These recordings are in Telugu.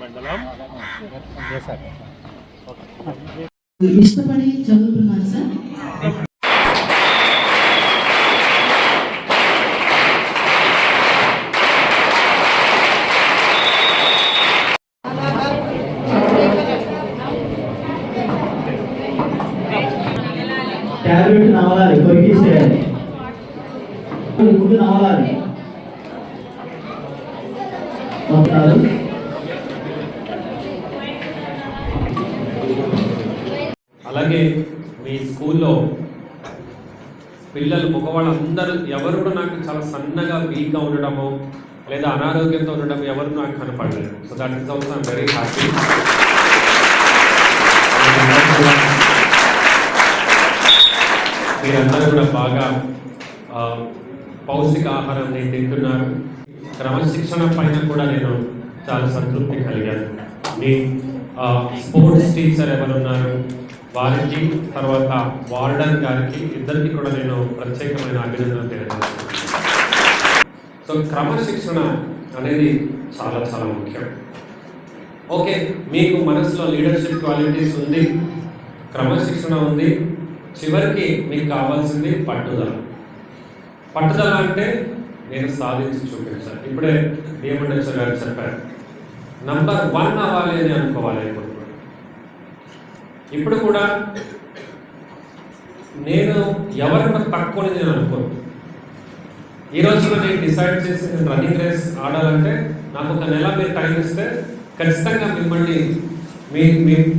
మండలం. ఇష్టపడి చదువుతున్నారు సార్. ట్యాబ్లెట్ నవలాలి, కొరికేసేయాలి, ముందు నవలాలి. అలాగే మీ స్కూల్లో పిల్లలు మగవాళ్ళందరూ ఎవరు కూడా నాకు చాలా సన్నగా వీక్గా ఉండడము లేదా అనారోగ్యంతో ఉండడం ఎవరు నాకు కనపడలేదు. So that is also I'm very happy. మీరందరూ కూడా బాగా పౌష్టిక ఆహారాన్ని తింటున్నారు. క్రమశిక్షణ పైన కూడా నేను చాలా సంతృప్తి కలిగాను. మీ స్పోర్ట్స్ టీచర్ ఎవరున్నారు వారికి, తర్వాత వార్డన్ గారికి, ఇద్దరికి కూడా నేను ప్రత్యేకమైన అభినందనలు తెలియజేస్తున్నాను. సో క్రమశిక్షణ అనేది చాలా చాలా ముఖ్యం. ఓకే, మీకు మనసులో లీడర్షిప్ క్వాలిటీస్ ఉంది, క్రమశిక్షణ ఉంది, చివరికి మీకు కావాల్సింది పట్టుదల. పట్టుదల అంటే నేను సాధించి చూపించాను. ఇప్పుడే డిఎంఎండ్ఎస్ గారు చెప్పారు, నంబర్ 1 అవ్వాలి అని అనుకోవాలి. ఇప్పుడు కూడా నేను ఎవరిని తక్కువ నేను అనుకోను. ఈ రోజులో నేను డిసైడ్ చేసి నేను రన్నింగ్ రేస్ ఆడాలంటే నాకు ఒక నెల మీరు టైం ఇస్తే ఖచ్చితంగా మిమ్మల్ని మీ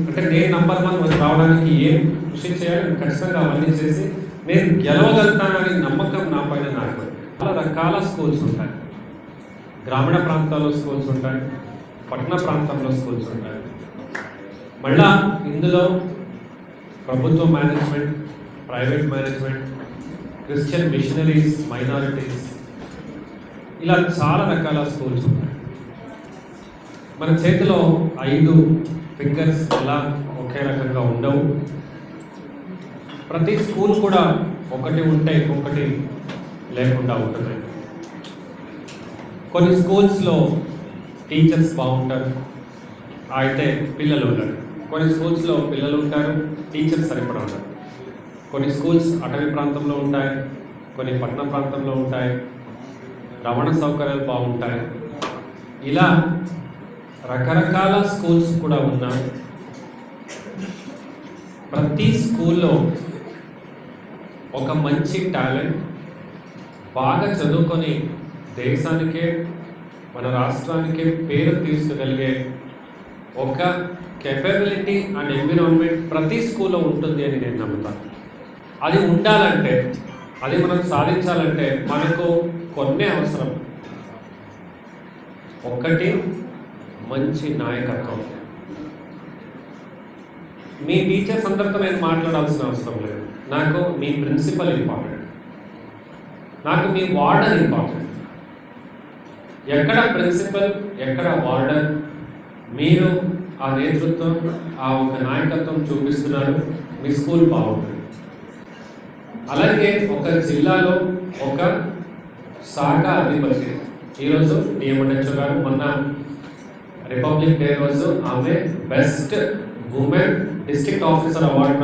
అంటే నేను నంబర్ 1 రావడానికి ఏం కృషి చేయాలి ఖచ్చితంగా అవన్నీ చేసి నేను గెలవగలుగుతానని నమ్మకం నా పైన నాకు. చాలా రకాల స్కూల్స్ ఉంటాయి. గ్రామీణ ప్రాంతాల్లో స్కూల్స్ ఉంటాయి, పట్టణ ప్రాంతంలో స్కూల్స్ ఉంటాయి. మళ్ళా ఇందులో ప్రభుత్వ management, private management, Christian machineries, minorities, ఇలా చాలా రకాల స్కూల్స్ ఉంటాయి. మన చేతిలో 5 ఫింగర్స్ ఎలా ఒకే రకంగా ఉండవు. ప్రతి స్కూల్ కూడా ఒకటి ఉంటే ఇంకొకటి లేకుండా ఉంటుంది. కొన్ని స్కూల్స్లో టీచర్స్ బాగుంటారు, అయితే పిల్లలు ఉండరు. కొన్ని స్కూల్స్లో పిల్లలు ఉంటారు, టీచర్స్ సరిపడా ఉంటారు. కొన్ని స్కూల్స్ అటవీ ప్రాంతంలో ఉంటాయి, కొన్ని పట్టణ ప్రాంతంలో ఉంటాయి, రవాణా సౌకర్యాలు బాగుంటాయి. ఇలా రకరకాల స్కూల్స్ కూడా ఉన్నాయి. ప్రతి స్కూల్లో ఒక మంచి టాలెంట్, బాగా చదువుకొని దేశానికే మన రాష్ట్రానికే పేరు తీసుకుగలిగే ఒక కెపబిలిటీ అండ్ ఎన్విరాన్మెంట్ ప్రతి స్కూల్లో ఉంటుంది అని నేను నమ్ముతాను. అది ఉండాలంటే, అది మనం సాధించాలంటే మనకు కొన్ని అవసరం. ఒకటి మంచి నాయకత్వం. మీ టీచర్స్ అందరితో నేను మాట్లాడాల్సిన అవసరం లేదు. నాకు మీ ప్రిన్సిపల్ ఇంపార్టెంట్, నాకు మీ వార్డన్ ఇంపార్టెంట్. ఎక్కడ ప్రిన్సిపల్, ఎక్కడ వార్డన్, మీరు ఆ నేతృత్వం, ఆ ఒక నాయకత్వం చూపిస్తున్నారు, మీ స్కూల్ బాగుంటుంది. అలాగే ఒక జిల్లాలో ఒక శాఖ అధిపతి, ఈరోజు డిఎంఎండ్ఎస్ గారు మొన్న రిపబ్లిక్ డే రోజు ఆమె best women district officer award